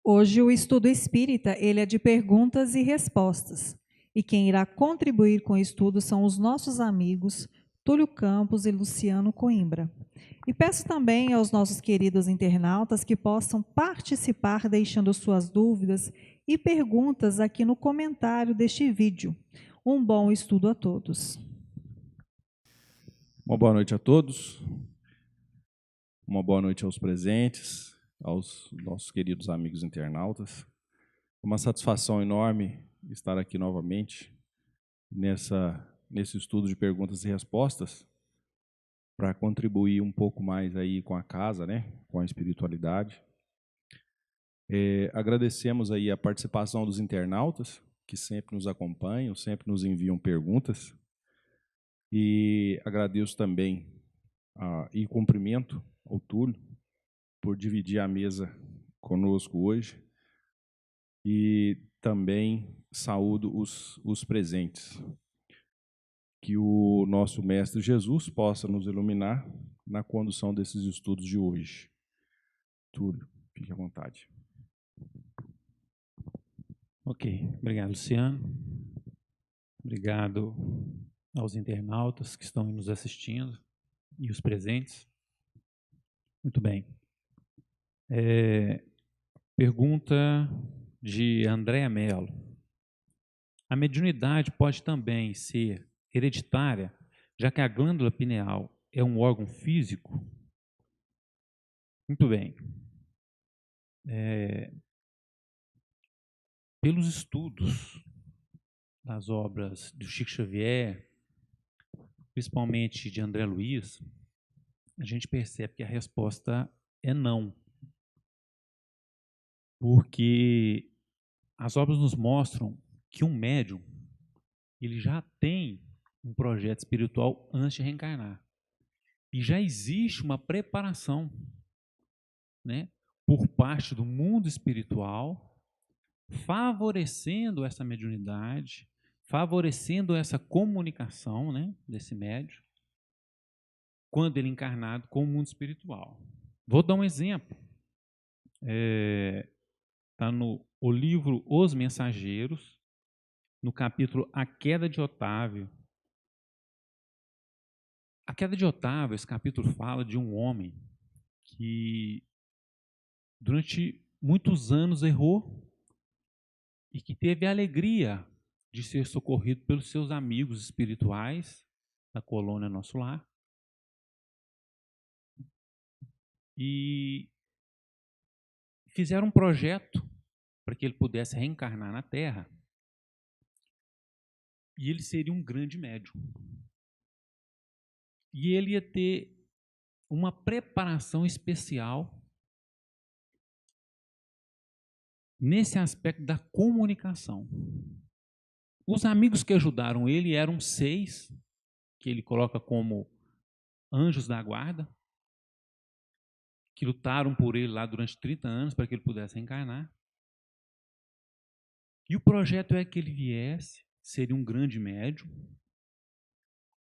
Hoje o estudo espírita, ele é de perguntas e respostas. E quem irá contribuir com o estudo são os nossos amigos Túlio Campos e Luciano Coimbra. E peço também aos nossos queridos internautas que possam participar deixando suas dúvidas e perguntas aqui no comentário deste vídeo. Um bom estudo a todos. Uma boa noite a todos, uma boa noite aos presentes, aos nossos queridos amigos internautas. Uma satisfação enorme estar aqui novamente nesse estudo de perguntas e respostas para contribuir um pouco mais aí com a casa, né, com a espiritualidade. Agradecemos aí a participação dos internautas que sempre nos acompanham, sempre nos enviam perguntas. E agradeço também e cumprimento ao Túlio por dividir a mesa conosco hoje e também saúdo os presentes. Que o nosso Mestre Jesus possa nos iluminar na condução desses estudos de hoje. Túlio, fique à vontade. Ok, obrigado, Luciano. Obrigado aos internautas que estão nos assistindo e os presentes. Muito bem. Pergunta de Andréa Mello. A mediunidade pode também ser hereditária, já que a glândula pineal é um órgão físico? Muito bem. Pelos estudos das obras do Chico Xavier, principalmente de André Luiz, a gente percebe que a resposta é não. Porque as obras nos mostram que um médium ele já tem um projeto espiritual antes de reencarnar. E já existe uma preparação, né, por parte do mundo espiritual, favorecendo essa mediunidade, favorecendo essa comunicação, né, desse médium, quando ele é encarnado com o mundo espiritual. Vou dar um exemplo. Está no o livro Os Mensageiros, no capítulo A Queda de Otávio. A Queda de Otávio, esse capítulo fala de um homem que durante muitos anos errou e que teve a alegria de ser socorrido pelos seus amigos espirituais da colônia Nosso Lar. E fizeram um projeto para que ele pudesse reencarnar na Terra. E ele seria um grande médium. E ele ia ter uma preparação especial nesse aspecto da comunicação. Os amigos que ajudaram ele eram 6, que ele coloca como anjos da guarda, que lutaram por ele lá durante 30 anos para que ele pudesse reencarnar. E o projeto é que ele viesse, seria um grande médium.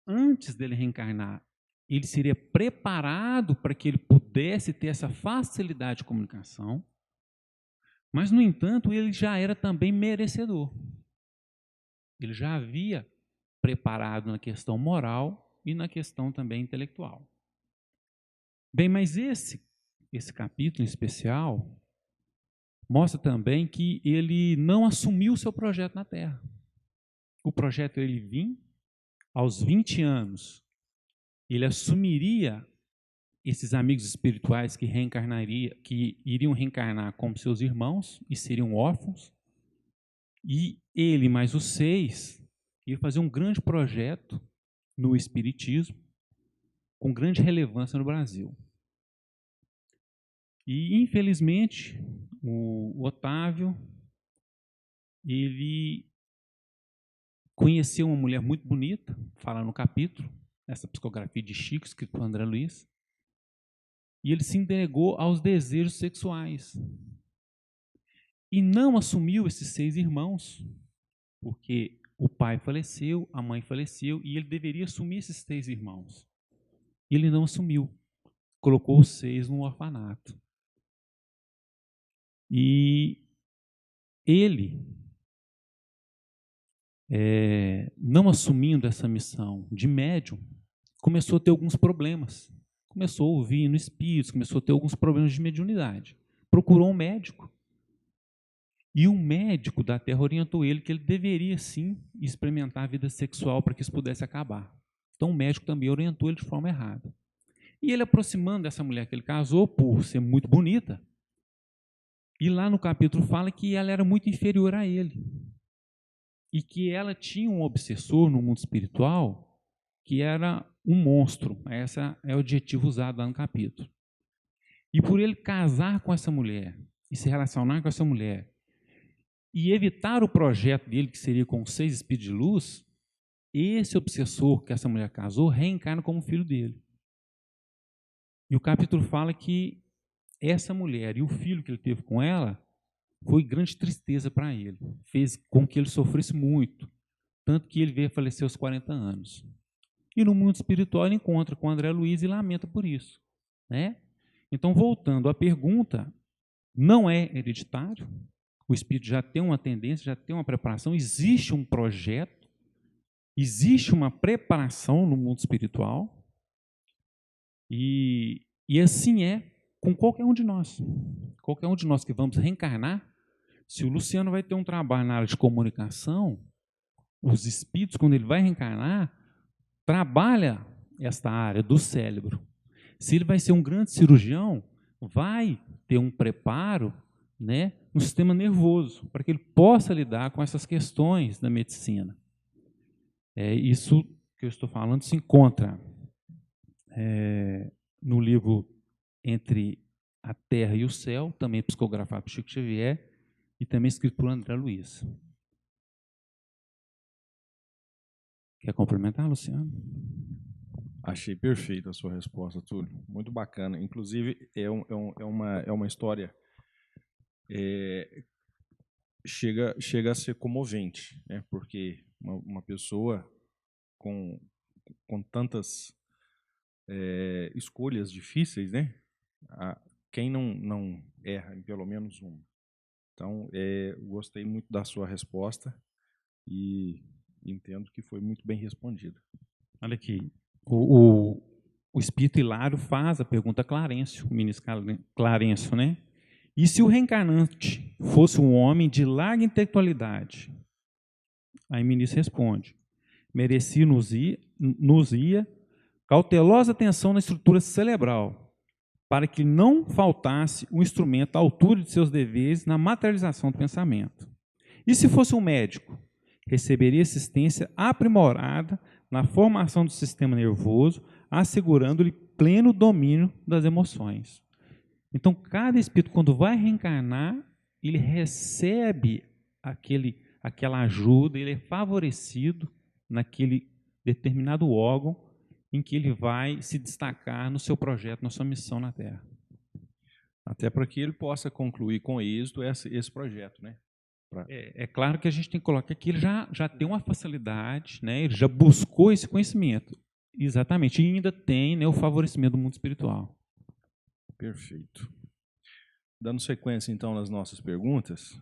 Antes dele reencarnar, ele seria preparado para que ele pudesse ter essa facilidade de comunicação. Mas, no entanto, ele já era também merecedor. Ele já havia preparado na questão moral e na questão também intelectual. Bem, mas esse capítulo em especial mostra também que ele não assumiu o seu projeto na Terra. O projeto ele vinha aos 20 anos. Ele assumiria esses amigos espirituais que iriam reencarnar como seus irmãos e seriam órfãos. E ele mais os 6 iam fazer um grande projeto no espiritismo com grande relevância no Brasil. E, infelizmente, o Otávio, ele conheceu uma mulher muito bonita, fala no capítulo, essa psicografia de Chico, escrito por André Luiz, e ele se entregou aos desejos sexuais. E não assumiu esses 6 irmãos, porque o pai faleceu, a mãe faleceu, e ele deveria assumir esses 6 irmãos. Ele não assumiu, colocou os 6 no orfanato. E ele, não assumindo essa missão de médium, começou a ter alguns problemas. Começou a ouvir no espírito, começou a ter alguns problemas de mediunidade. Procurou um médico. E um médico da Terra orientou ele que ele deveria, sim, experimentar a vida sexual para que isso pudesse acabar. Então, o médico também orientou ele de forma errada. E ele, aproximando dessa mulher que ele casou, por ser muito bonita, e lá no capítulo fala que ela era muito inferior a ele. E que ela tinha um obsessor no mundo espiritual que era um monstro. Esse é o adjetivo usado lá no capítulo. E por ele casar com essa mulher e se relacionar com essa mulher e evitar o projeto dele, que seria com 6 espíritos de luz, esse obsessor que essa mulher casou reencarna como filho dele. E o capítulo fala que essa mulher e o filho que ele teve com ela foi grande tristeza para ele. Fez com que ele sofresse muito. Tanto que ele veio a falecer aos 40 anos. E no mundo espiritual ele encontra com André Luiz e lamenta por isso, né? Então, voltando à pergunta, não é hereditário, o espírito já tem uma tendência, já tem uma preparação, existe um projeto, existe uma preparação no mundo espiritual, e assim é com qualquer um de nós. Qualquer um de nós que vamos reencarnar, se o Luciano vai ter um trabalho na área de comunicação, os espíritos, quando ele vai reencarnar, trabalha esta área do cérebro. Se ele vai ser um grande cirurgião, vai ter um preparo, né, no sistema nervoso, para que ele possa lidar com essas questões da medicina. Isso que eu estou falando se encontra no livro Entre a Terra e o Céu, também psicografado por Chico Xavier, e também escrito por André Luiz. Quer complementar, Luciano? Achei perfeita a sua resposta, Túlio. Muito bacana. Inclusive, é uma história chega a ser comovente, né? Porque uma pessoa com tantas escolhas difíceis, né? Quem não erra em pelo menos uma. Então, gostei muito da sua resposta e entendo que foi muito bem respondida. Olha aqui, o espírito Hilário faz a pergunta a Clarencio, o ministro Clarencio, né? E se o reencarnante fosse um homem de larga intelectualidade? Aí o ministro responde: merecia-nos-ia cautelosa atenção na estrutura cerebral, para que não faltasse um instrumento à altura de seus deveres na materialização do pensamento. E se fosse um médico? Receberia assistência aprimorada na formação do sistema nervoso, assegurando-lhe pleno domínio das emoções. Então, cada espírito, quando vai reencarnar, ele recebe aquela ajuda, ele é favorecido naquele determinado órgão em que ele vai se destacar no seu projeto, na sua missão na Terra. Até para que ele possa concluir com êxito esse projeto, né? É claro que a gente tem que colocar que ele já tem uma facilidade, né? Ele já buscou esse conhecimento. Exatamente, e ainda tem, né, o favorecimento do mundo espiritual. Perfeito. Dando sequência, então, nas nossas perguntas,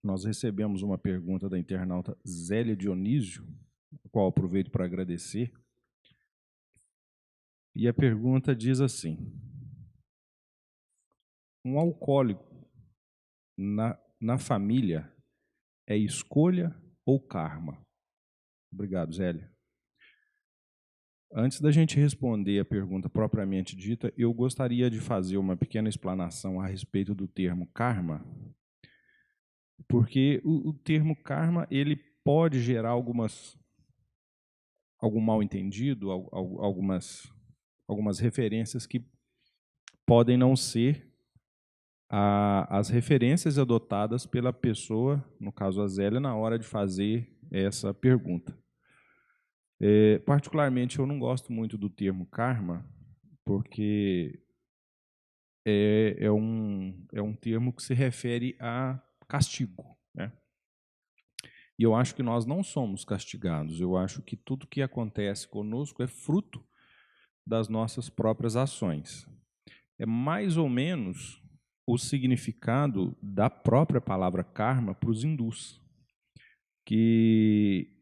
nós recebemos uma pergunta da internauta Zélia Dionísio, a qual aproveito para agradecer. E a pergunta diz assim: um alcoólico na família é escolha ou karma? Obrigado, Zélia. Antes da gente responder a pergunta propriamente dita, eu gostaria de fazer uma pequena explanação a respeito do termo karma, porque o termo karma ele pode gerar algum mal-entendido, algumas referências que podem não ser as referências adotadas pela pessoa, no caso a Zélia, na hora de fazer essa pergunta. Particularmente, eu não gosto muito do termo karma, porque é um termo que se refere a castigo, né? E eu acho que nós não somos castigados. Eu acho que tudo que acontece conosco é fruto das nossas próprias ações. É mais ou menos o significado da própria palavra karma para os hindus, que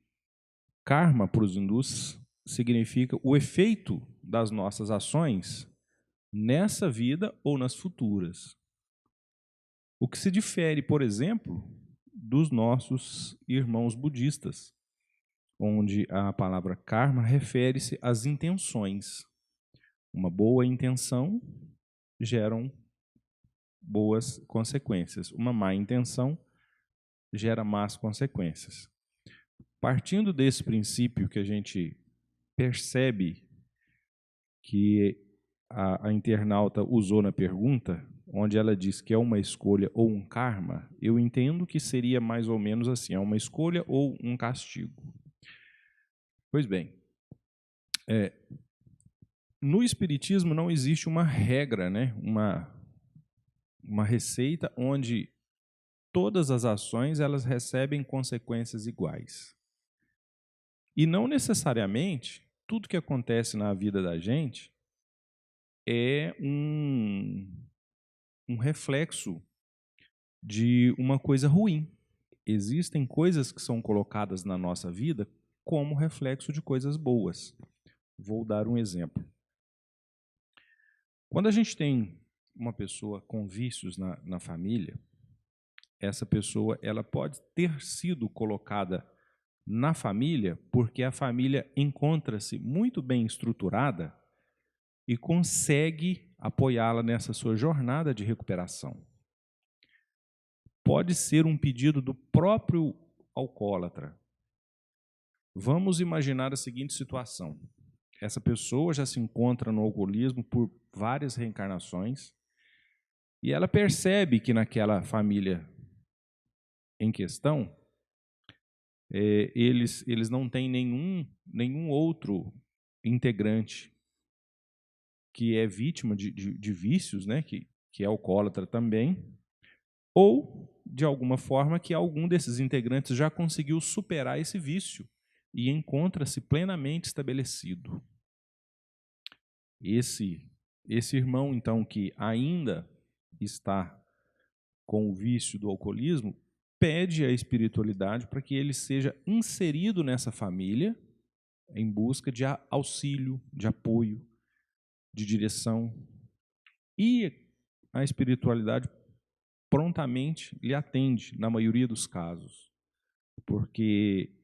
karma para os hindus significa o efeito das nossas ações nessa vida ou nas futuras. O que se difere, por exemplo, dos nossos irmãos budistas, onde a palavra karma refere-se às intenções. Uma boa intenção gera boas consequências. Uma má intenção gera más consequências. Partindo desse princípio que a gente percebe que a internauta usou na pergunta, onde ela diz que é uma escolha ou um karma, eu entendo que seria mais ou menos assim, é uma escolha ou um castigo. Pois bem, no Espiritismo não existe uma regra, né? uma receita onde todas as ações elas recebem consequências iguais. E não necessariamente tudo que acontece na vida da gente é um reflexo de uma coisa ruim. Existem coisas que são colocadas na nossa vida como reflexo de coisas boas. Vou dar um exemplo. Quando a gente tem uma pessoa com vícios na família, essa pessoa ela pode ter sido colocada na família porque a família encontra-se muito bem estruturada e consegue apoiá-la nessa sua jornada de recuperação. Pode ser um pedido do próprio alcoólatra. Vamos imaginar a seguinte situação. Essa pessoa já se encontra no alcoolismo por várias reencarnações e ela percebe que naquela família em questão, eles não têm nenhum outro integrante que é vítima de vícios, né, que é alcoólatra também, ou, de alguma forma, que algum desses integrantes já conseguiu superar esse vício e encontra-se plenamente estabelecido. Esse irmão, então, que ainda está com o vício do alcoolismo, pede à espiritualidade para que ele seja inserido nessa família em busca de auxílio, de apoio, de direção. E a espiritualidade prontamente lhe atende, na maioria dos casos, porque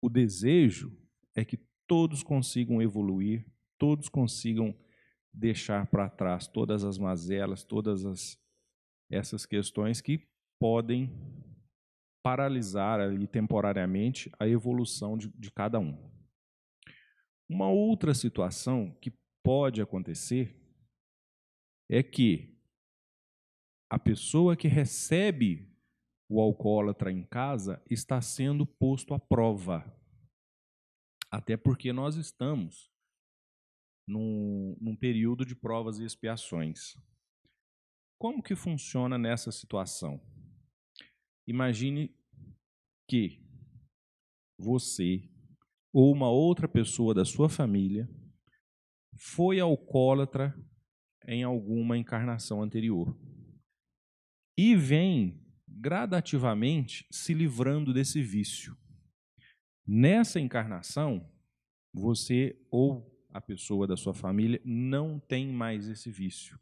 o desejo é que todos consigam evoluir, todos consigam deixar para trás todas as mazelas, essas questões que podem paralisar ali temporariamente a evolução de cada um. Uma outra situação que pode acontecer é que a pessoa que recebe o alcoólatra em casa está sendo posto à prova. Até porque nós estamos num período de provas e expiações. Como que funciona nessa situação? Imagine que você ou uma outra pessoa da sua família foi alcoólatra em alguma encarnação anterior e vem gradativamente se livrando desse vício. Nessa encarnação, você ou a pessoa da sua família não tem mais esse vício.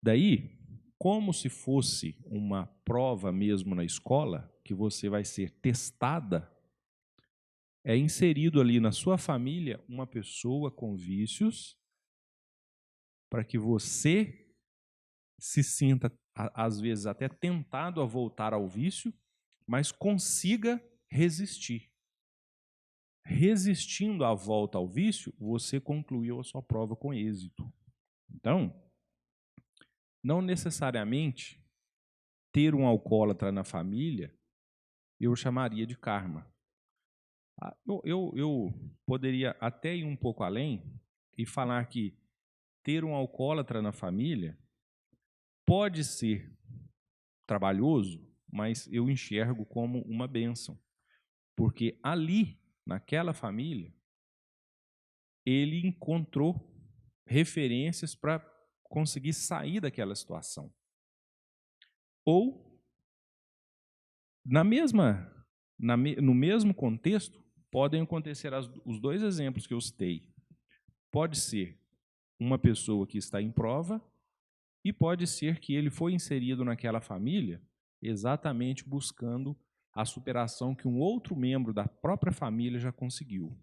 Daí, como se fosse uma prova mesmo na escola, que você vai ser testada, é inserido ali na sua família uma pessoa com vícios para que você se sinta, às vezes, até tentado a voltar ao vício, mas consiga resistir. Resistindo à volta ao vício, você concluiu a sua prova com êxito. Então, não necessariamente ter um alcoólatra na família, eu chamaria de karma. Eu poderia até ir um pouco além e falar que ter um alcoólatra na família pode ser trabalhoso, mas eu enxergo como uma bênção. Porque ali, naquela família, ele encontrou referências para conseguir sair daquela situação. Ou, no mesmo contexto, podem acontecer os dois exemplos que eu citei. Pode ser uma pessoa que está em prova e pode ser que ele foi inserido naquela família exatamente buscando a superação que um outro membro da própria família já conseguiu.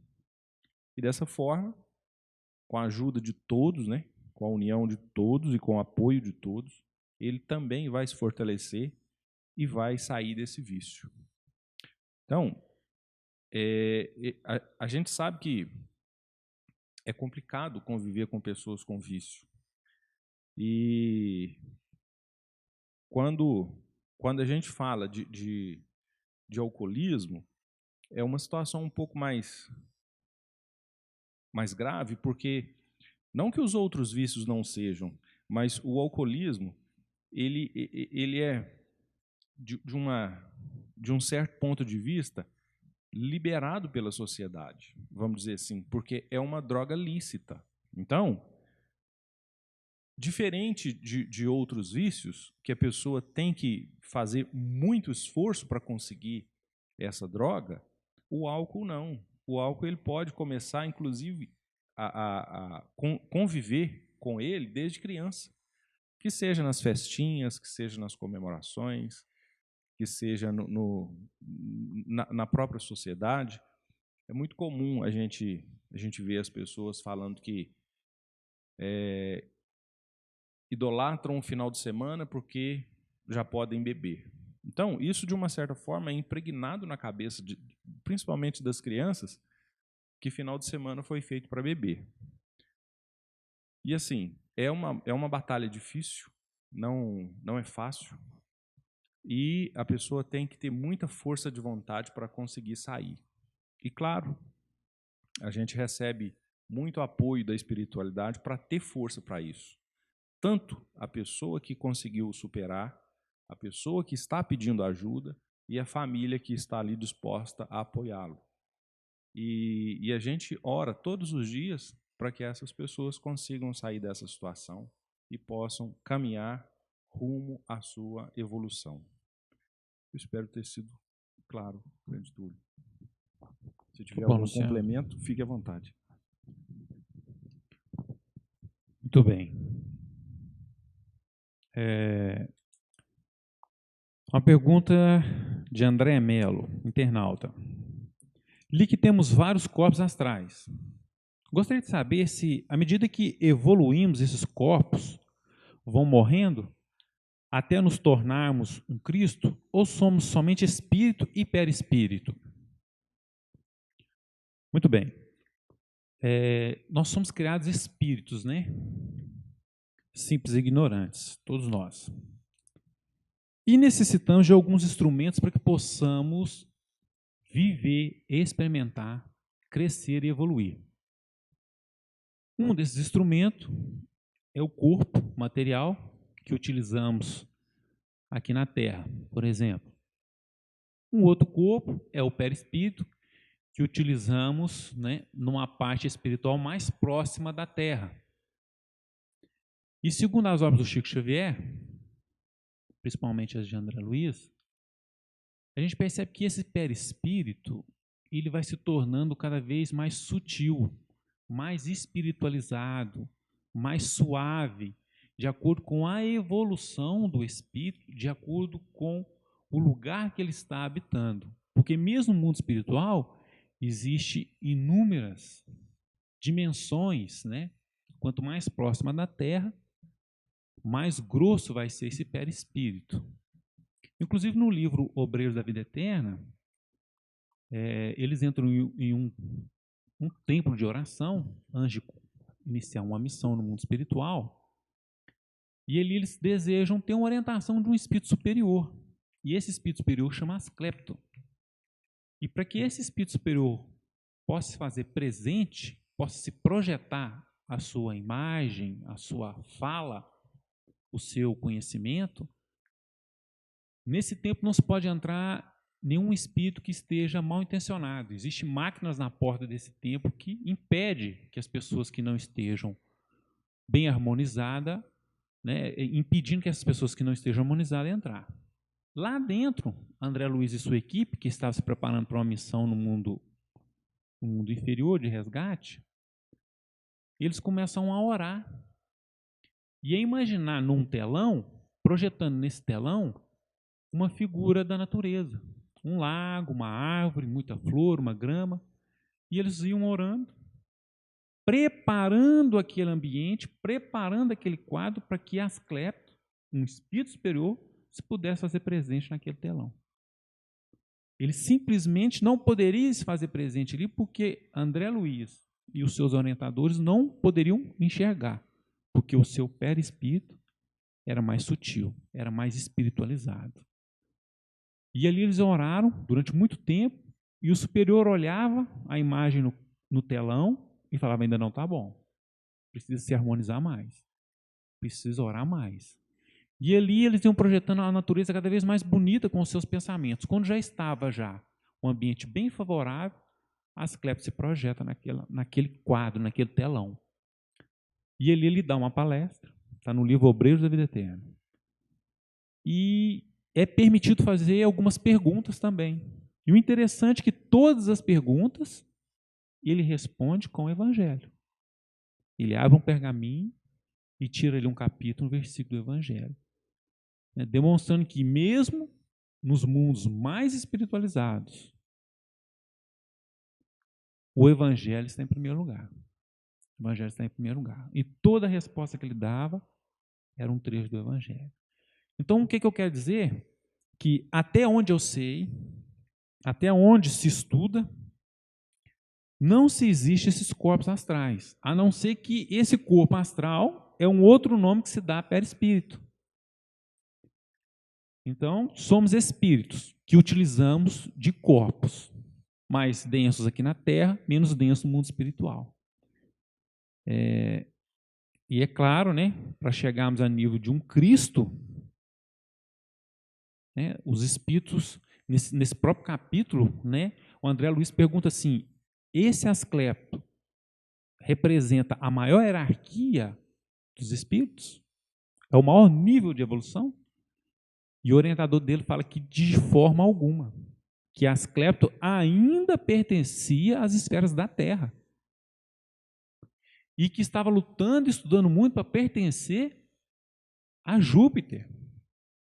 E dessa forma, com a ajuda de todos, né, com a união de todos e com o apoio de todos, ele também vai se fortalecer e vai sair desse vício. Então, a gente sabe que é complicado conviver com pessoas com vício. E quando a gente fala de alcoolismo, é uma situação um pouco mais grave, porque não que os outros vícios não sejam, mas o alcoolismo ele é de um certo ponto de vista liberado pela sociedade, vamos dizer assim, porque é uma droga lícita. Então, diferente de outros vícios, que a pessoa tem que fazer muito esforço para conseguir essa droga, o álcool não. O álcool ele pode começar, inclusive, a conviver com ele desde criança, que seja nas festinhas, que seja nas comemorações, que seja na própria sociedade. É muito comum a gente ver as pessoas falando que idolatram o final de semana porque já podem beber. Então, isso, de uma certa forma, é impregnado na cabeça, principalmente das crianças, que final de semana foi feito para beber. E, assim, é uma batalha difícil, não é fácil, e a pessoa tem que ter muita força de vontade para conseguir sair. E, claro, a gente recebe muito apoio da espiritualidade para ter força para isso. Tanto a pessoa que conseguiu superar, a pessoa que está pedindo ajuda e a família que está ali disposta a apoiá-lo. E a gente ora todos os dias para que essas pessoas consigam sair dessa situação e possam caminhar rumo à sua evolução. Eu espero ter sido claro, grande Túlio. Se tiver algum complemento, fique à vontade. Muito bem. Uma pergunta de André Melo, internauta. Li que temos vários corpos astrais. Gostaria de saber se, à medida que evoluímos, esses corpos vão morrendo até nos tornarmos um Cristo, ou somos somente espírito e perispírito? Muito bem. Nós somos criados espíritos, né? Simples e ignorantes, todos nós. E necessitamos de alguns instrumentos para que possamos viver, experimentar, crescer e evoluir. Um desses instrumentos é o corpo material que utilizamos aqui na Terra, por exemplo. Um outro corpo é o perispírito, que utilizamos, né, numa parte espiritual mais próxima da Terra. E segundo as obras do Chico Xavier, principalmente as de André Luiz, a gente percebe que esse perispírito ele vai se tornando cada vez mais sutil, mais espiritualizado, mais suave, de acordo com a evolução do espírito, de acordo com o lugar que ele está habitando. Porque mesmo no mundo espiritual, existe inúmeras dimensões, né? Quanto mais próxima da Terra, mais grosso vai ser esse perispírito. Inclusive no livro Obreiros da Vida Eterna, eles entram em um templo de oração antes de iniciar uma missão no mundo espiritual, e eles desejam ter uma orientação de um espírito superior. E esse espírito superior chama Asclepto. E para que esse espírito superior possa se fazer presente, possa se projetar a sua imagem, a sua fala, o seu conhecimento, nesse tempo não se pode entrar nenhum espírito que esteja mal intencionado. Existem máquinas na porta desse templo que impede que as pessoas que não estejam bem harmonizadas né, impedindo que essas pessoas que não estejam harmonizadas entrar. Lá dentro, André Luiz e sua equipe, que estava se preparando para uma missão no mundo inferior de resgate, eles começam a orar e a imaginar num telão, projetando nesse telão, uma figura da natureza, um lago, uma árvore, muita flor, uma grama, e eles iam orando, preparando aquele ambiente, preparando aquele quadro para que Asclepio, um espírito superior, se pudesse fazer presente naquele telão. Ele simplesmente não poderia se fazer presente ali porque André Luiz e os seus orientadores não poderiam enxergar, porque o seu perispírito era mais sutil, era mais espiritualizado. E ali eles oraram durante muito tempo e o superior olhava a imagem no telão e falava: ainda não está bom, precisa se harmonizar mais, precisa orar mais. E ali eles iam projetando a natureza cada vez mais bonita com os seus pensamentos. Quando já estava um ambiente bem favorável, Asclepio se projeta naquele quadro, naquele telão. E ali ele dá uma palestra, está no livro Obreiros da Vida Eterna. E é permitido fazer algumas perguntas também. E o interessante é que todas as perguntas ele responde com o Evangelho. Ele abre um pergaminho e tira ali um capítulo, um versículo do Evangelho, né, demonstrando que mesmo nos mundos mais espiritualizados, o Evangelho está em primeiro lugar. O Evangelho está em primeiro lugar. E toda a resposta que ele dava era um trecho do Evangelho. Então, o que eu quero dizer? Que até onde eu sei, até onde se estuda, não se existe esses corpos astrais, a não ser que esse corpo astral é um outro nome que se dá a perispírito. Então, somos espíritos que utilizamos de corpos mais densos aqui na Terra, menos densos no mundo espiritual. E é claro, né, para chegarmos a nível de um Cristo, né, os espíritos, nesse próprio capítulo, né, o André Luiz pergunta assim: esse Asclepio representa a maior hierarquia dos espíritos? É o maior nível de evolução? E o orientador dele fala que de forma alguma, que Asclepio ainda pertencia às esferas da Terra e que estava lutando e estudando muito para pertencer a Júpiter.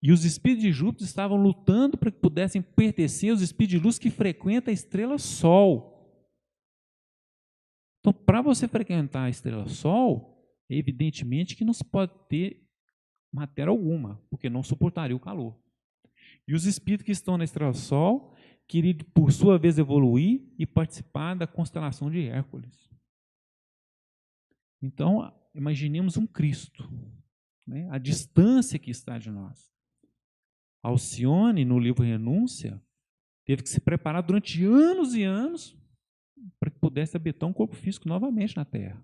E os espíritos de Júpiter estavam lutando para que pudessem pertencer aos espíritos de luz que frequentam a estrela Sol. Então, para você frequentar a estrela Sol, evidentemente que não se pode ter matéria alguma, porque não suportaria o calor. E os espíritos que estão na estrela Sol queriam, por sua vez, evoluir e participar da constelação de Hércules. Então, imaginemos um Cristo, né? A distância que está de nós. Alcione, no livro Renúncia, teve que se preparar durante anos e anos para que pudesse habitar um corpo físico novamente na Terra.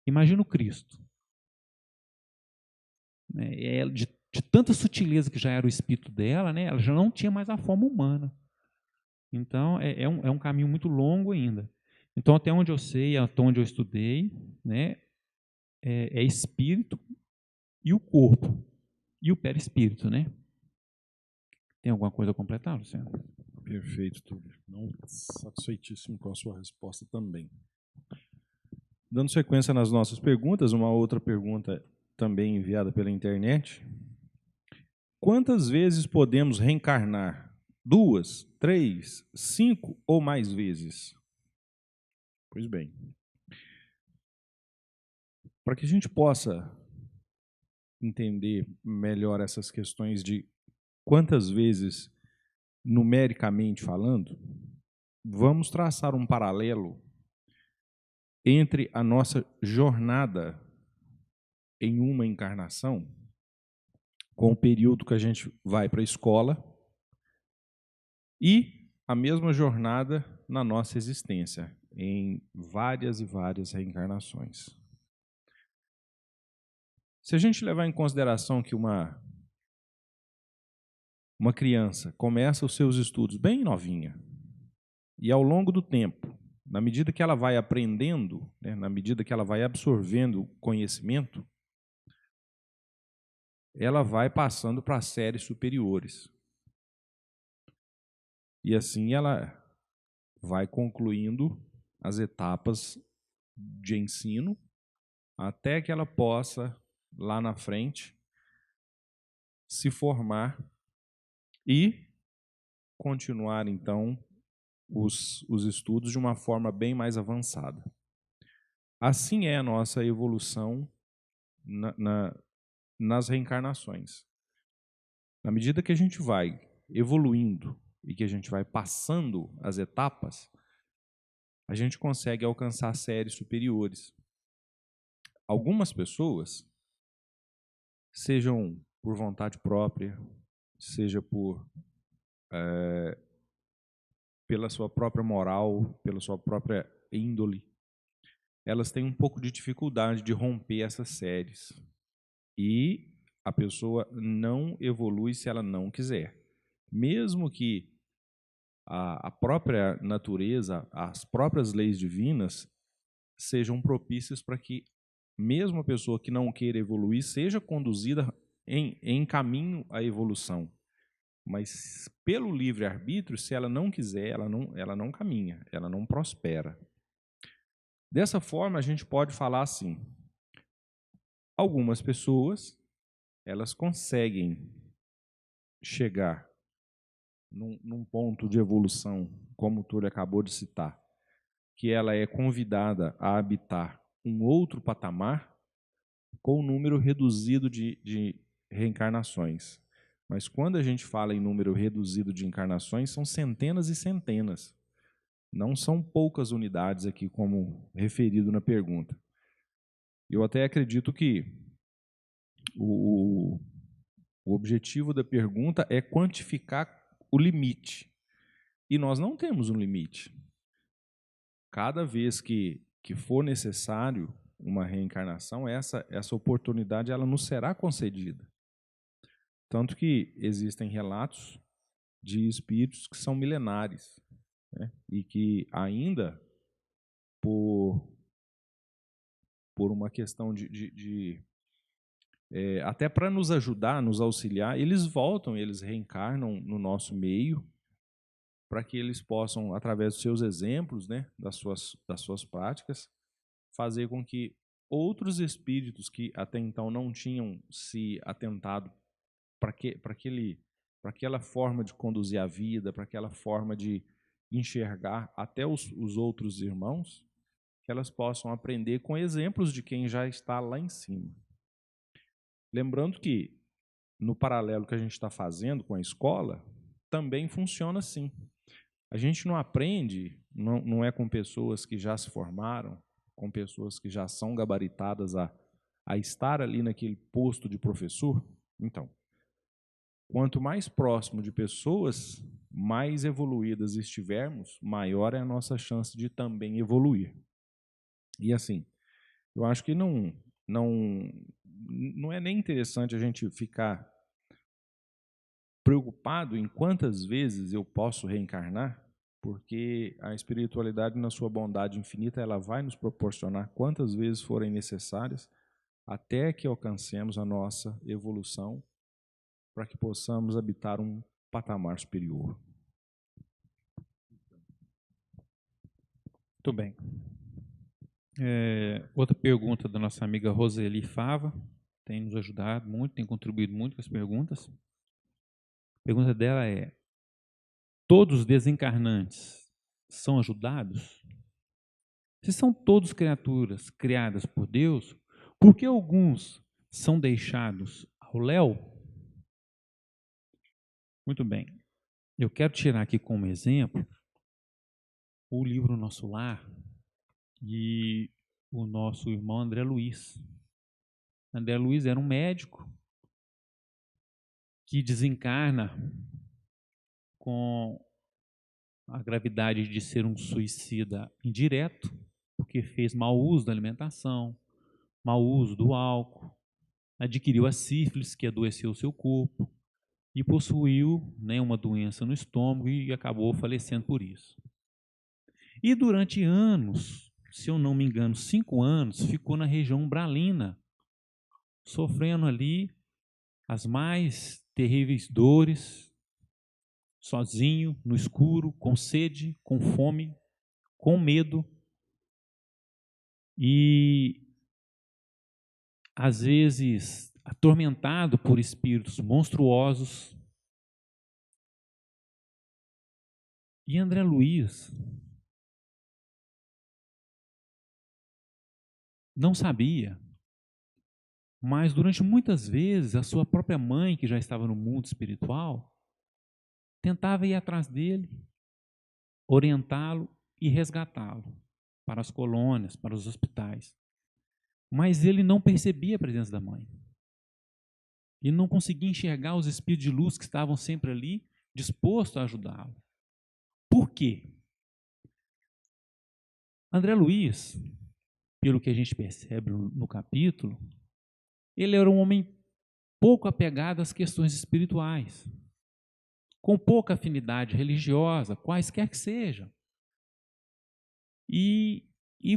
Imagina o Cristo. De tanta sutileza que já era o espírito dela, né, ela já não tinha mais a forma humana. Então, é um caminho muito longo ainda. Então, até onde eu sei, até onde eu estudei, né, é espírito e o corpo, e o perispírito, né? Tem alguma coisa a completar, Luciano? Perfeito, Túlio. Não, satisfeitíssimo com a sua resposta também. Dando sequência nas nossas perguntas, uma outra pergunta também enviada pela internet. Quantas vezes podemos reencarnar? 2, 3, 5 ou mais vezes? Pois bem. Para que a gente possa entender melhor essas questões de quantas vezes, numericamente falando, vamos traçar um paralelo entre a nossa jornada em uma encarnação com o período que a gente vai para a escola e a mesma jornada na nossa existência, em várias e várias reencarnações. Se a gente levar em consideração que uma criança começa os seus estudos bem novinha e ao longo do tempo, na medida que ela vai aprendendo, né, na medida que ela vai absorvendo conhecimento, ela vai passando para as séries superiores. E assim ela vai concluindo as etapas de ensino até que ela possa, lá na frente, se formar e continuar, então, os estudos de uma forma bem mais avançada. Assim é a nossa evolução nas reencarnações. Na medida que a gente vai evoluindo e que a gente vai passando as etapas, a gente consegue alcançar séries superiores. Algumas pessoas, sejam por vontade própria, seja pela sua própria moral, pela sua própria índole, elas têm um pouco de dificuldade de romper essas séries. E a pessoa não evolui se ela não quiser. Mesmo que a própria natureza, as próprias leis divinas, sejam propícias para que mesmo a pessoa que não queira evoluir seja conduzida em caminho à evolução. Mas pelo livre-arbítrio, se ela não quiser, ela não caminha, ela não prospera. Dessa forma, a gente pode falar assim: algumas pessoas, elas conseguem chegar num ponto de evolução, como o Túlio acabou de citar, que ela é convidada a habitar um outro patamar com um número reduzido de reencarnações. Mas quando a gente fala em número reduzido de encarnações, são centenas e centenas. Não são poucas unidades aqui, como referido na pergunta. Eu até acredito que o objetivo da pergunta é quantificar o limite. E nós não temos um limite. Cada vez que for necessário uma reencarnação, essa oportunidade ela nos será concedida. Tanto que existem relatos de espíritos que são milenares, né? E que ainda, por uma questão até para nos ajudar, nos auxiliar, eles voltam, eles reencarnam no nosso meio, para que eles possam, através dos seus exemplos, né, das suas práticas, fazer com que outros espíritos que até então não tinham se atentado para aquela forma de conduzir a vida, para aquela forma de enxergar até os outros irmãos, que elas possam aprender com exemplos de quem já está lá em cima. Lembrando que, no paralelo que a gente está fazendo com a escola, também funciona assim. A gente não aprende, não é com pessoas que já se formaram, com pessoas que já são gabaritadas a estar ali naquele posto de professor. Então, quanto mais próximo de pessoas mais evoluídas estivermos, maior é a nossa chance de também evoluir. E assim, eu acho que não é nem interessante a gente ficar preocupado em quantas vezes eu posso reencarnar, porque a espiritualidade, na sua bondade infinita, ela vai nos proporcionar quantas vezes forem necessárias até que alcancemos a nossa evolução, para que possamos habitar um patamar superior. Muito bem. Outra pergunta da nossa amiga Roseli Fava, tem nos ajudado muito, tem contribuído muito com as perguntas. A pergunta dela é: todos os desencarnantes são ajudados? Se são todos criaturas criadas por Deus, por que alguns são deixados ao léu? Muito bem. Eu quero tirar aqui como exemplo o livro Nosso Lar e o nosso irmão André Luiz. André Luiz era um médico que desencarna com a gravidade de ser um suicida indireto, porque fez mau uso da alimentação, mau uso do álcool, adquiriu a sífilis, que adoeceu o seu corpo, e possuiu, né, uma doença no estômago e acabou falecendo por isso. E durante anos, se eu não me engano, 5 anos, ficou na região umbralina, sofrendo ali as mais terríveis dores, sozinho, no escuro, com sede, com fome, com medo e, às vezes, atormentado por espíritos monstruosos. E André Luiz não sabia, mas durante muitas vezes a sua própria mãe, que já estava no mundo espiritual, tentava ir atrás dele, orientá-lo e resgatá-lo para as colônias, para os hospitais. Mas ele não percebia a presença da mãe. Ele não conseguia enxergar os espíritos de luz que estavam sempre ali, dispostos a ajudá-lo. Por quê? André Luiz, pelo que a gente percebe no capítulo, ele era um homem pouco apegado às questões espirituais, com pouca afinidade religiosa, quaisquer que sejam. E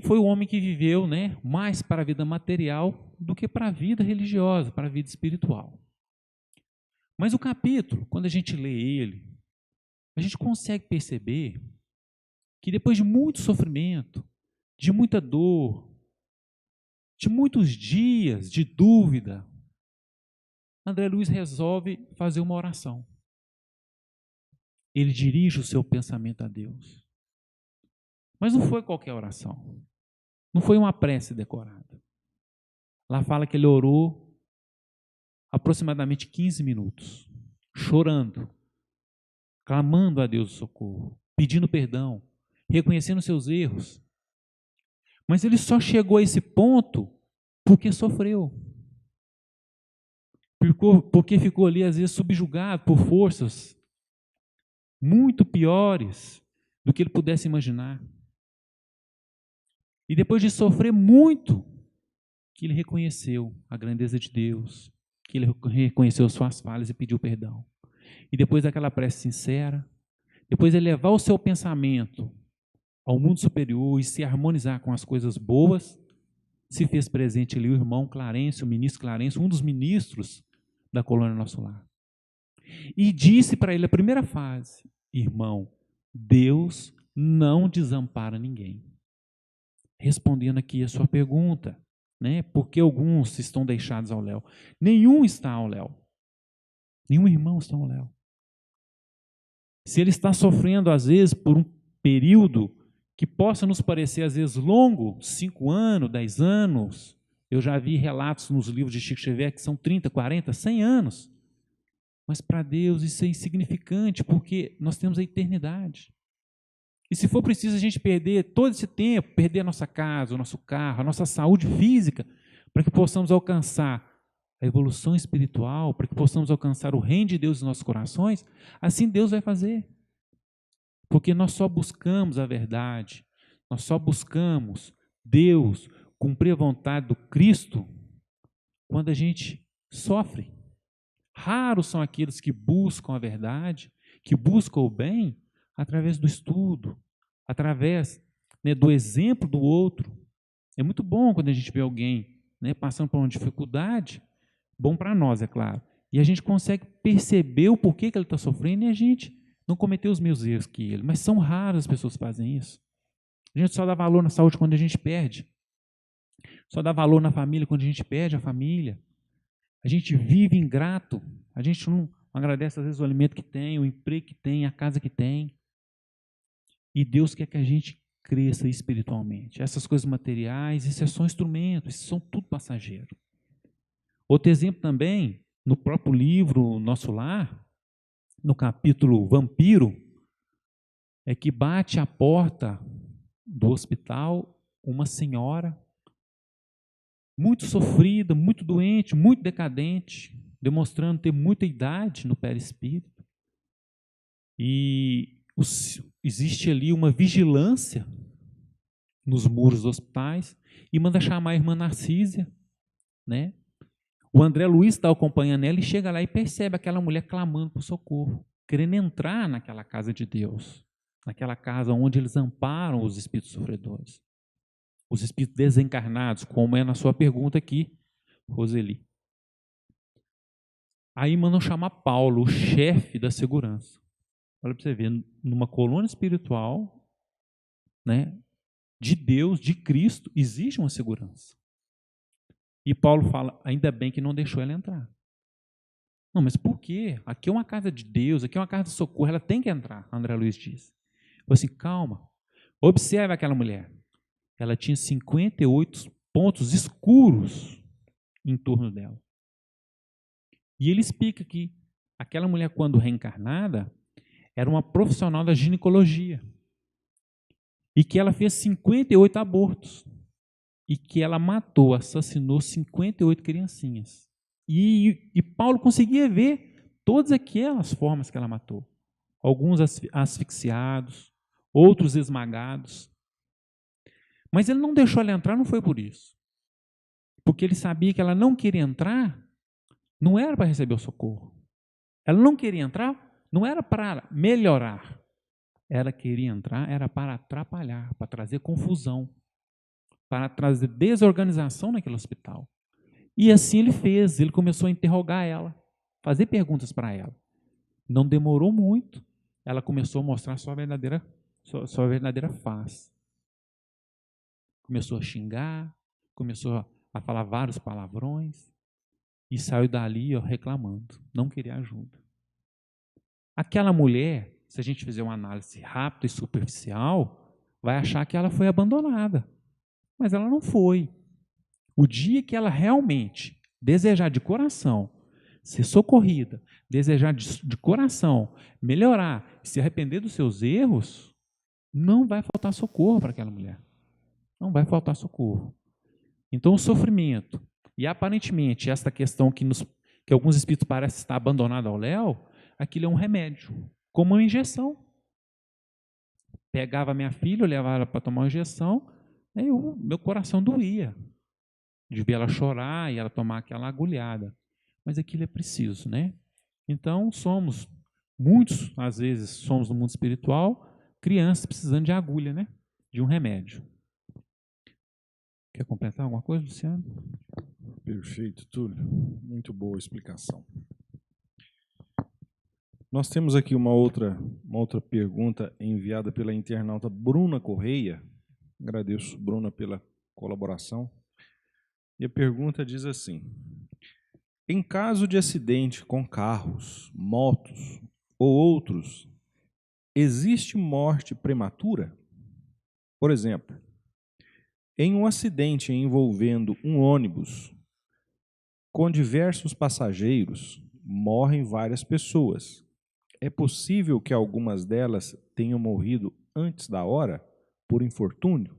foi o homem que viveu, né, mais para a vida material do que para a vida religiosa, para a vida espiritual. Mas o capítulo, quando a gente lê ele, a gente consegue perceber que depois de muito sofrimento, de muita dor, de muitos dias de dúvida, André Luiz resolve fazer uma oração. Ele dirige o seu pensamento a Deus. Mas não foi qualquer oração. Não foi uma prece decorada. Lá fala que ele orou aproximadamente 15 minutos, chorando, clamando a Deus o socorro, pedindo perdão, reconhecendo seus erros. Mas ele só chegou a esse ponto porque sofreu. Porque ficou ali, às vezes, subjugado por forças muito piores do que ele pudesse imaginar. E depois de sofrer muito, que ele reconheceu a grandeza de Deus, que ele reconheceu suas falhas e pediu perdão. E depois daquela prece sincera, depois de levar o seu pensamento ao mundo superior e se harmonizar com as coisas boas, se fez presente ali o irmão Clarencio, o ministro Clarencio, um dos ministros da colônia Nosso Lar. E disse para ele a primeira frase: irmão, Deus não desampara ninguém. Respondendo aqui a sua pergunta, né? Porque alguns estão deixados ao léu. Nenhum está ao léu. Nenhum irmão está ao léu. Se ele está sofrendo, às vezes, por um período que possa nos parecer, às vezes, longo, 5 anos, 10 anos, eu já vi relatos nos livros de Chico Xavier que são 30, 40, 100 anos. Mas para Deus isso é insignificante, porque nós temos a eternidade. E se for preciso a gente perder todo esse tempo, perder a nossa casa, o nosso carro, a nossa saúde física, para que possamos alcançar a evolução espiritual, para que possamos alcançar o reino de Deus em nossos corações, assim Deus vai fazer. Porque nós só buscamos a verdade, nós só buscamos Deus, cumprir a vontade do Cristo, quando a gente sofre. Raros são aqueles que buscam a verdade, que buscam o bem, através do estudo, através, né, do exemplo do outro. É muito bom quando a gente vê alguém, né, passando por uma dificuldade, bom para nós, é claro, e a gente consegue perceber o porquê que ele está sofrendo e a gente não cometeu os mesmos erros que ele. Mas são raras as pessoas que fazem isso. A gente só dá valor na saúde quando a gente perde. Só dá valor na família quando a gente perde a família. A gente vive ingrato. A gente não agradece, às vezes, o alimento que tem, o emprego que tem, a casa que tem. E Deus quer que a gente cresça espiritualmente. Essas coisas materiais, isso é só um instrumento, isso são tudo passageiro. Outro exemplo também, no próprio livro Nosso Lar, no capítulo Vampiro, é que bate à porta do hospital uma senhora muito sofrida, muito doente, muito decadente, demonstrando ter muita idade no perispírito. E existe ali uma vigilância nos muros dos hospitais e manda chamar a irmã Narcísia, né? O André Luiz está acompanhando ela e chega lá e percebe aquela mulher clamando por socorro, querendo entrar naquela casa de Deus, naquela casa onde eles amparam os espíritos sofredores, os espíritos desencarnados, como é na sua pergunta aqui, Roseli. Aí mandam chamar Paulo, o chefe da segurança. Olha para você ver, numa coluna espiritual, né, de Deus, de Cristo, existe uma segurança. E Paulo fala, ainda bem que não deixou ela entrar. Não, mas por quê? Aqui é uma casa de Deus, aqui é uma casa de socorro, ela tem que entrar, André Luiz diz. Falei assim, calma, observe aquela mulher. Ela tinha 58 pontos escuros em torno dela. E ele explica que aquela mulher, quando reencarnada, era uma profissional da ginecologia. E que ela fez 58 abortos. E que ela matou, assassinou 58 criancinhas. E Paulo conseguia ver todas aquelas formas que ela matou. Alguns asfixiados, outros esmagados. Mas ele não deixou ela entrar, não foi por isso. Porque ele sabia que ela não queria entrar, não era para receber o socorro. Ela não queria entrar, não era para melhorar. Ela queria entrar, era para atrapalhar, para trazer confusão, para trazer desorganização naquele hospital. E assim ele fez, ele começou a interrogar ela, fazer perguntas para ela. Não demorou muito, ela começou a mostrar sua verdadeira face. Começou a xingar, começou a falar vários palavrões e saiu dali reclamando, não queria ajuda. Aquela mulher, se a gente fizer uma análise rápida e superficial, vai achar que ela foi abandonada, mas ela não foi. O dia que ela realmente desejar de coração ser socorrida, desejar de coração melhorar, se arrepender dos seus erros, não vai faltar socorro para aquela mulher. Não vai faltar socorro. Então, o sofrimento e aparentemente esta questão que alguns espíritos parecem estar abandonados ao léu, aquilo é um remédio, como uma injeção. Pegava minha filha, eu levava ela para tomar uma injeção, aí meu coração doía de ver ela chorar e ela tomar aquela agulhada. Mas aquilo é preciso, né? Então, muitos, às vezes, somos no mundo espiritual, crianças precisando de agulha, né? De um remédio. Quer completar alguma coisa, Luciano? Perfeito, Túlio. Muito boa explicação. Nós temos aqui uma outra pergunta enviada pela internauta Bruna Correia. Agradeço, Bruna, pela colaboração. E a pergunta diz assim: em caso de acidente com carros, motos ou outros, existe morte prematura? Por exemplo, em um acidente envolvendo um ônibus com diversos passageiros, morrem várias pessoas. É possível que algumas delas tenham morrido antes da hora, por infortúnio?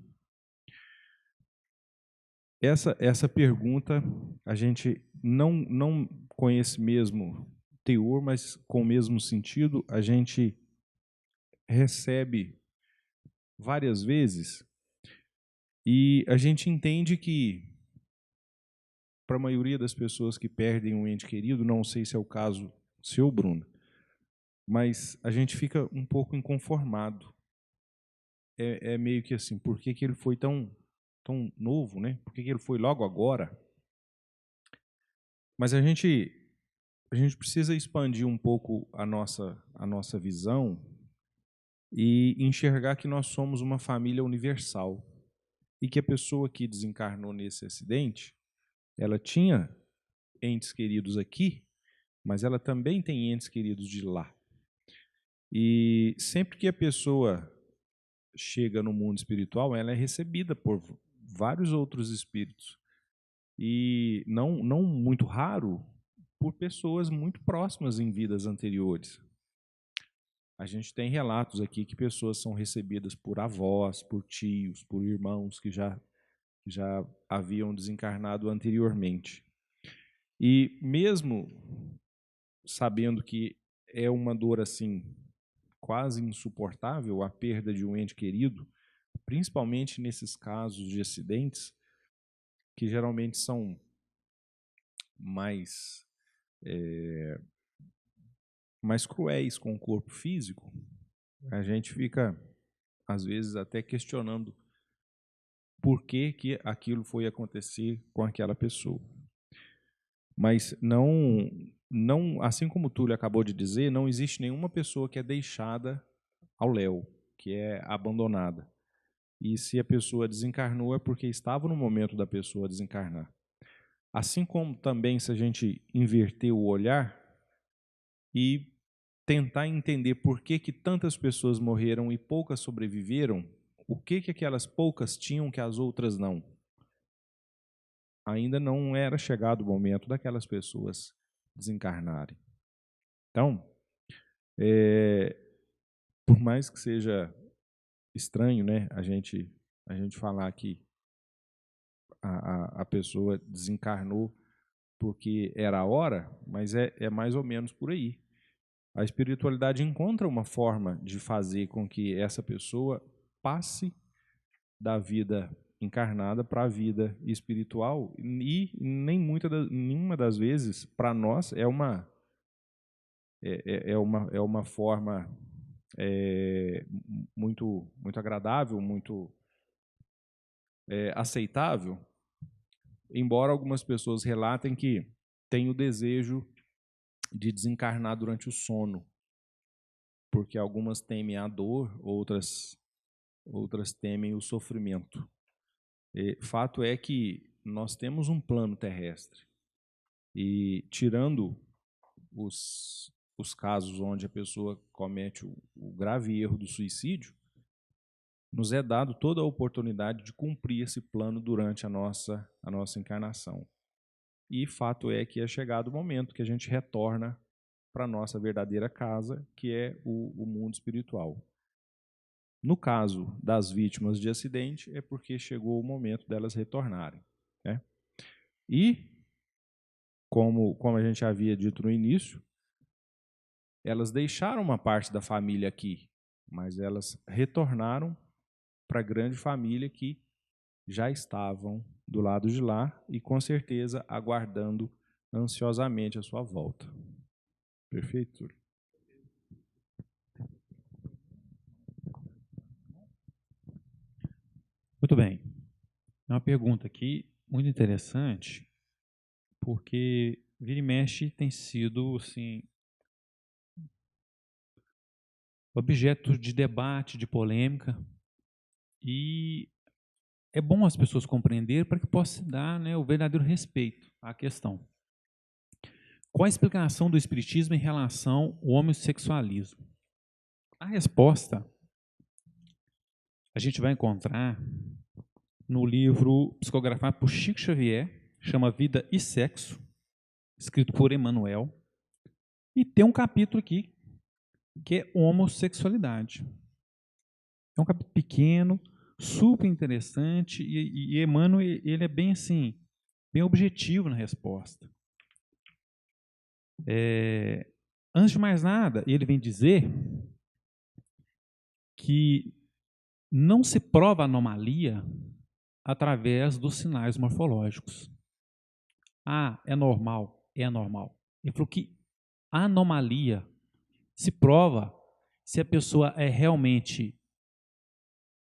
Essa pergunta a gente não conhece mesmo teor, mas com o mesmo sentido, a gente recebe várias vezes e a gente entende que, para a maioria das pessoas que perdem um ente querido, não sei se é o caso seu, Bruno, mas a gente fica um pouco inconformado. É meio que assim, por que ele foi tão novo, né? Por que ele foi logo agora? Mas a gente precisa expandir um pouco a nossa visão e enxergar que nós somos uma família universal e que a pessoa que desencarnou nesse acidente, ela tinha entes queridos aqui, mas ela também tem entes queridos de lá. E sempre que a pessoa chega no mundo espiritual, ela é recebida por vários outros espíritos. E não muito raro, por pessoas muito próximas em vidas anteriores. A gente tem relatos aqui que pessoas são recebidas por avós, por tios, por irmãos que já haviam desencarnado anteriormente. E mesmo sabendo que é uma dor assim quase insuportável a perda de um ente querido, principalmente nesses casos de acidentes que geralmente são mais cruéis com o corpo físico, a gente fica às vezes até questionando por que aquilo foi acontecer com aquela pessoa. Mas não, assim como o Túlio acabou de dizer, não existe nenhuma pessoa que é deixada ao léu, que é abandonada. E se a pessoa desencarnou é porque estava no momento da pessoa desencarnar. Assim como também se a gente inverter o olhar e tentar entender por que tantas pessoas morreram e poucas sobreviveram, o que aquelas poucas tinham que as outras não? Ainda não era chegado o momento daquelas pessoas desencarnarem. Então, por mais que seja estranho, né, a gente falar que a pessoa desencarnou porque era a hora, mas é mais ou menos por aí. A espiritualidade encontra uma forma de fazer com que essa pessoa passe da vida encarnada para a vida espiritual e nenhuma das vezes, para nós, é uma forma muito agradável, muito aceitável, embora algumas pessoas relatem que têm o desejo de desencarnar durante o sono, porque algumas temem a dor, outras temem o sofrimento. Fato é que nós temos um plano terrestre e, tirando os casos onde a pessoa comete o grave erro do suicídio, nos é dado toda a oportunidade de cumprir esse plano durante a nossa encarnação. E fato é que é chegado o momento que a gente retorna para a nossa verdadeira casa, que é o mundo espiritual. No caso das vítimas de acidente, é porque chegou o momento delas retornarem, né? E, como a gente havia dito no início, elas deixaram uma parte da família aqui, mas elas retornaram para a grande família que já estavam do lado de lá e, com certeza, aguardando ansiosamente a sua volta. Perfeito? Muito bem. Uma pergunta aqui muito interessante, porque vira e mexe tem sido assim, objeto de debate, de polêmica, e é bom as pessoas compreenderem para que possa se dar, né, o verdadeiro respeito à questão. Qual a explicação do Espiritismo em relação ao homossexualismo? A resposta a gente vai encontrar no livro psicografado por Chico Xavier, chama Vida e Sexo, escrito por Emmanuel, e tem um capítulo aqui que é homossexualidade. É um capítulo pequeno, super interessante, e Emmanuel, ele é bem assim, bem objetivo na resposta. Antes de mais nada, ele vem dizer que não se prova anomalia através dos sinais morfológicos. Ah, é normal, é anormal. Ele falou que a anomalia se prova se a pessoa é realmente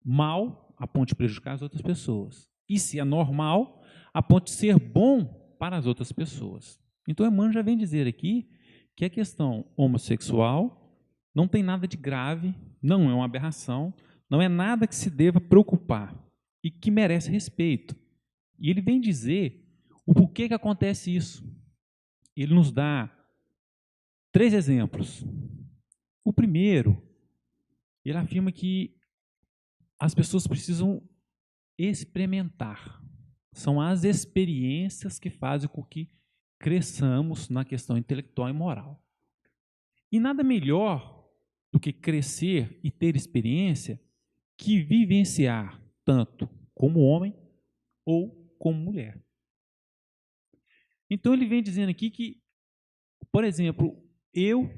mal, a ponto de prejudicar as outras pessoas. E se é normal, a ponto de ser bom para as outras pessoas. Então, Emmanuel já vem dizer aqui que a questão homossexual não tem nada de grave, não é uma aberração, não é nada que se deva preocupar e que merece respeito. E ele vem dizer o porquê que acontece isso. Ele nos dá 3 exemplos. O primeiro, ele afirma que as pessoas precisam experimentar. São as experiências que fazem com que cresçamos na questão intelectual e moral. E nada melhor do que crescer e ter experiência que vivenciar tanto como homem ou como mulher. Então ele vem dizendo aqui que, por exemplo, eu,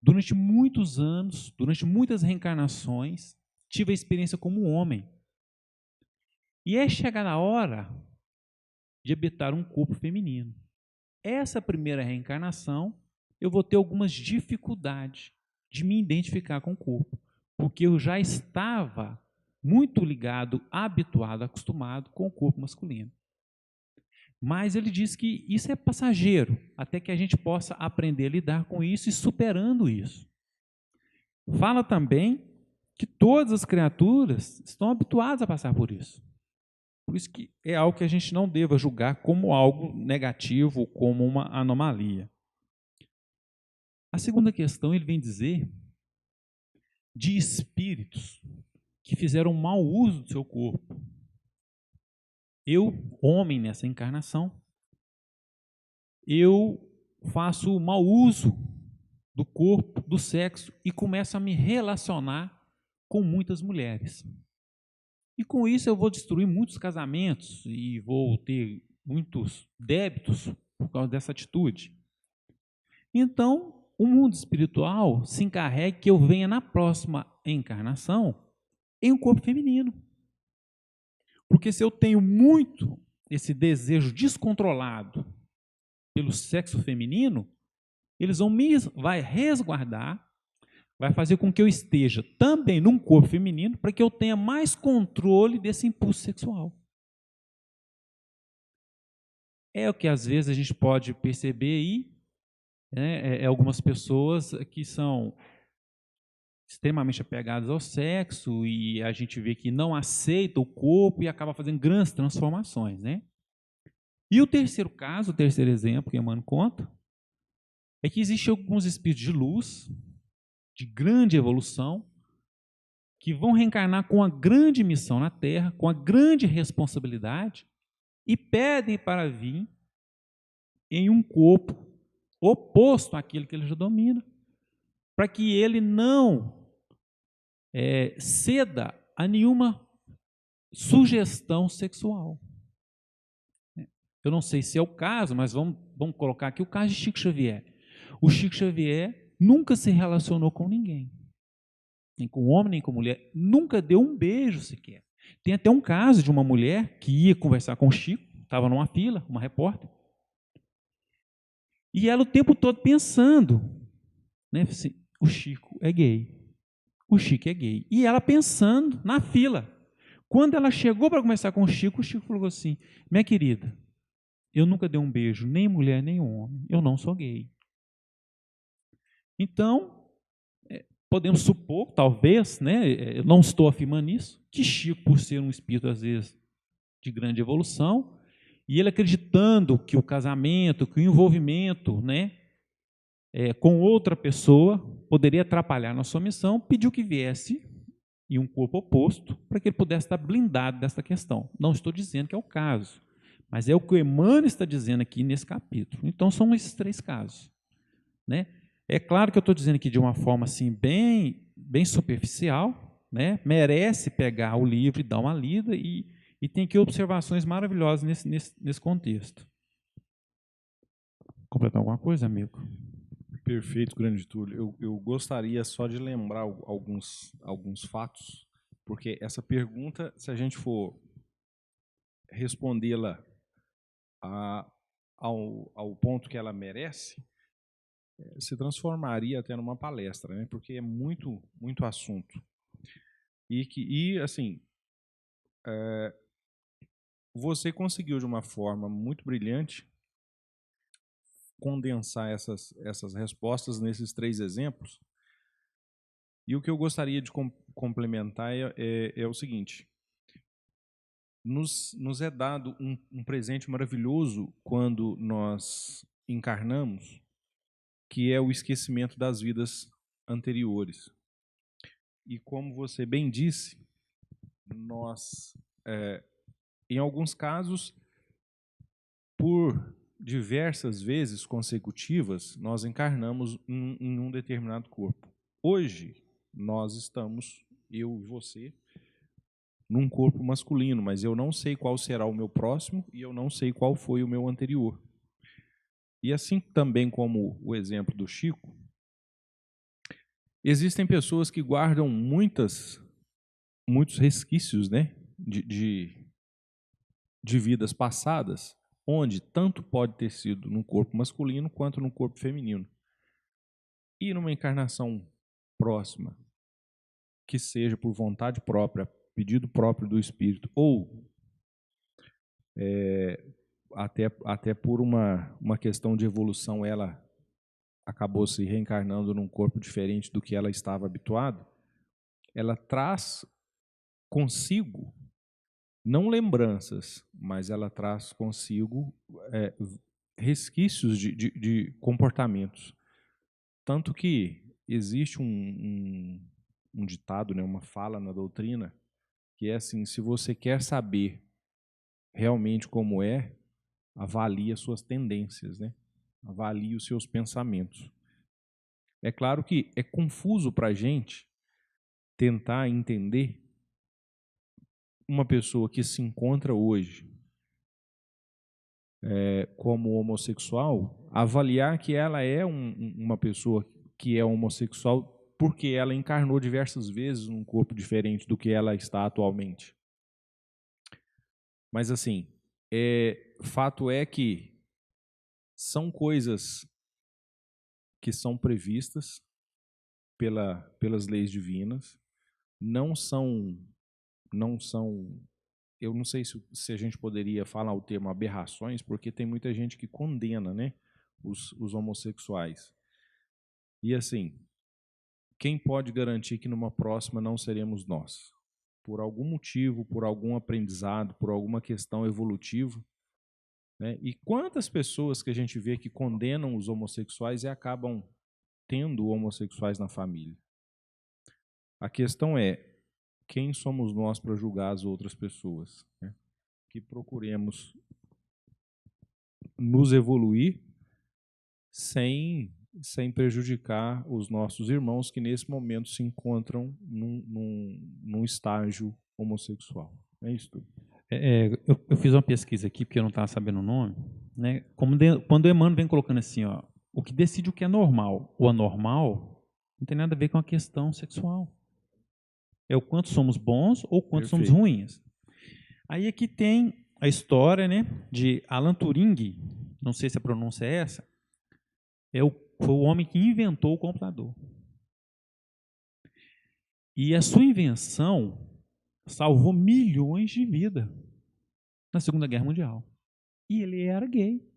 durante muitos anos, durante muitas reencarnações, tive a experiência como homem. E é chegada a hora de habitar um corpo feminino. Essa primeira reencarnação, eu vou ter algumas dificuldades de me identificar com o corpo, porque eu já estava muito ligado, habituado, acostumado com o corpo masculino. Mas ele diz que isso é passageiro, até que a gente possa aprender a lidar com isso e superando isso. Fala também que todas as criaturas estão habituadas a passar por isso. Por isso que é algo que a gente não deva julgar como algo negativo, como uma anomalia. A segunda questão, ele vem dizer de espíritos que fizeram mau uso do seu corpo. Eu, homem nessa encarnação, eu faço mau uso do corpo, do sexo e começo a me relacionar com muitas mulheres. E com isso eu vou destruir muitos casamentos e vou ter muitos débitos por causa dessa atitude. Então, o mundo espiritual se encarrega que eu venha na próxima encarnação em um corpo feminino. Porque se eu tenho muito esse desejo descontrolado pelo sexo feminino, eles vão vai resguardar, vai fazer com que eu esteja também num corpo feminino para que eu tenha mais controle desse impulso sexual. É o que às vezes a gente pode perceber aí, né, algumas pessoas que são extremamente apegadas ao sexo e a gente vê que não aceita o corpo e acaba fazendo grandes transformações, né? E o terceiro caso, o terceiro exemplo que Emmanuel conta, é que existem alguns espíritos de luz, de grande evolução, que vão reencarnar com uma grande missão na Terra, com uma grande responsabilidade, e pedem para vir em um corpo oposto àquele que ele já domina, para que ele não ceda a nenhuma sugestão sexual. Eu não sei se é o caso, mas vamos colocar aqui o caso de Chico Xavier. O Chico Xavier nunca se relacionou com ninguém, nem com homem, nem com mulher, nunca deu um beijo sequer. Tem até um caso de uma mulher que ia conversar com o Chico, estava numa fila, uma repórter, e ela o tempo todo pensando, né, assim, o Chico é gay, o Chico é gay. E ela pensando na fila. Quando ela chegou para conversar com o Chico falou assim: minha querida, eu nunca dei um beijo, nem mulher, nem homem, eu não sou gay. Então, podemos supor, talvez, né, eu não estou afirmando isso, que Chico, por ser um espírito, às vezes, de grande evolução, e ele acreditando que o casamento, que o envolvimento, né, com outra pessoa poderia atrapalhar na sua missão, pediu que viesse em um corpo oposto para que ele pudesse estar blindado dessa questão. Não estou dizendo que é o caso, mas é o que o Emmanuel está dizendo aqui nesse capítulo. Então, são esses três casos, né? É claro que eu estou dizendo aqui de uma forma assim, bem superficial, né? Merece pegar o livro e dar uma lida, e tem aqui observações maravilhosas nesse contexto. Completar alguma coisa, amigo? Perfeito, grande Túlio. Eu gostaria só de lembrar alguns fatos, porque essa pergunta, se a gente for respondê-la ao ponto que ela merece, se transformaria até numa palestra, né? Porque é muito assunto. E assim, você conseguiu de uma forma muito brilhante condensar essas respostas nesses três exemplos. E o que eu gostaria de complementar é o seguinte: nos é dado um presente maravilhoso quando nós encarnamos, que é o esquecimento das vidas anteriores. E como você bem disse, nós, em alguns casos, por diversas vezes consecutivas, nós encarnamos em um determinado corpo. Hoje, nós estamos, eu e você, num corpo masculino, mas eu não sei qual será o meu próximo e eu não sei qual foi o meu anterior. E assim também como o exemplo do Chico, existem pessoas que guardam muitos resquícios, né, de vidas passadas, onde tanto pode ter sido no corpo masculino quanto no corpo feminino. E numa encarnação próxima, que seja por vontade própria, pedido próprio do espírito, ou até por uma questão de evolução, ela acabou se reencarnando num corpo diferente do que ela estava habituada, ela traz consigo, não lembranças, mas ela traz consigo resquícios de comportamentos. Tanto que existe um ditado, né, uma fala na doutrina, que é assim: se você quer saber realmente como é, avalie as suas tendências, né? Avalie os seus pensamentos. É claro que é confuso para a gente tentar entender uma pessoa que se encontra hoje como homossexual, avaliar que ela é uma pessoa que é homossexual porque ela encarnou diversas vezes num corpo diferente do que ela está atualmente. Mas assim, fato é que são coisas que são previstas pelas leis divinas, não são, eu não sei se a gente poderia falar o termo aberrações, porque tem muita gente que condena, né, os homossexuais. E assim, quem pode garantir que numa próxima não seremos nós? Por algum motivo, por algum aprendizado, por alguma questão evolutiva, né? E quantas pessoas que a gente vê que condenam os homossexuais e acabam tendo homossexuais na família? A questão é, quem somos nós para julgar as outras pessoas? Né? Que procuremos nos evoluir sem prejudicar os nossos irmãos que nesse momento se encontram num estágio homossexual. É isso tudo. Eu fiz uma pesquisa aqui, porque eu não estava sabendo o nome, né? Quando o Emmanuel vem colocando assim, ó, o que decide o que é normal ou anormal, não tem nada a ver com a questão sexual. É o quanto somos bons ou quanto somos ruins. Aí aqui tem a história, né, de Alan Turing, não sei se a pronúncia é essa, foi o homem que inventou o computador. E a sua invenção salvou milhões de vidas na Segunda Guerra Mundial. E ele era gay.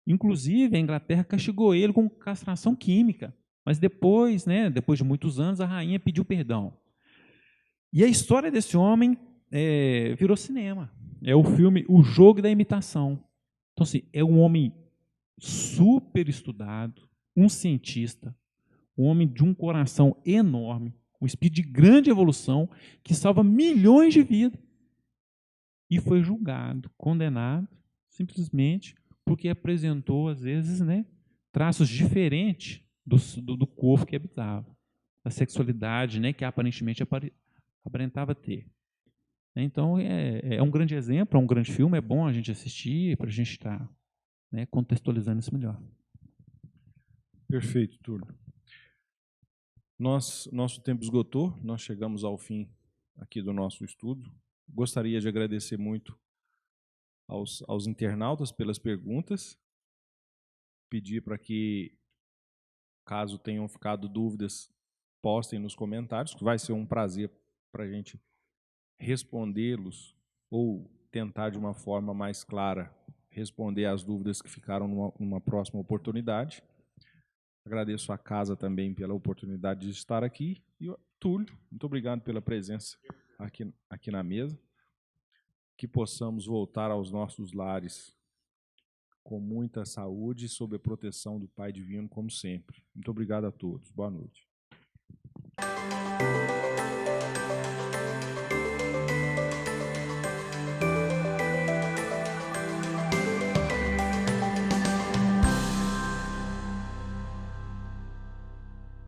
Inclusive, a Inglaterra castigou ele com castração química. Mas depois, né, depois de muitos anos, a rainha pediu perdão. E a história desse homem virou cinema. É o filme O Jogo da Imitação. Então, assim, é um homem super estudado, um cientista, um homem de um coração enorme, um espírito de grande evolução, que salva milhões de vidas. E foi julgado, condenado, simplesmente porque apresentou, às vezes, né, traços diferentes do corpo que habitava, da sexualidade, né, que aparentemente aparentava ter. Então, é um grande exemplo, é um grande filme, é bom a gente assistir para a gente estar, né, contextualizando isso melhor. Perfeito, Túlio. Nosso tempo esgotou, nós chegamos ao fim aqui do nosso estudo. Gostaria de agradecer muito aos internautas pelas perguntas, pedir para que, caso tenham ficado dúvidas, postem nos comentários, que vai ser um prazer para a gente respondê-los ou tentar de uma forma mais clara responder às dúvidas que ficaram numa próxima oportunidade. Agradeço à casa também pela oportunidade de estar aqui. E Túlio, muito obrigado pela presença aqui na mesa. Que possamos voltar aos nossos lares com muita saúde e sob a proteção do Pai Divino, como sempre. Muito obrigado a todos. Boa noite.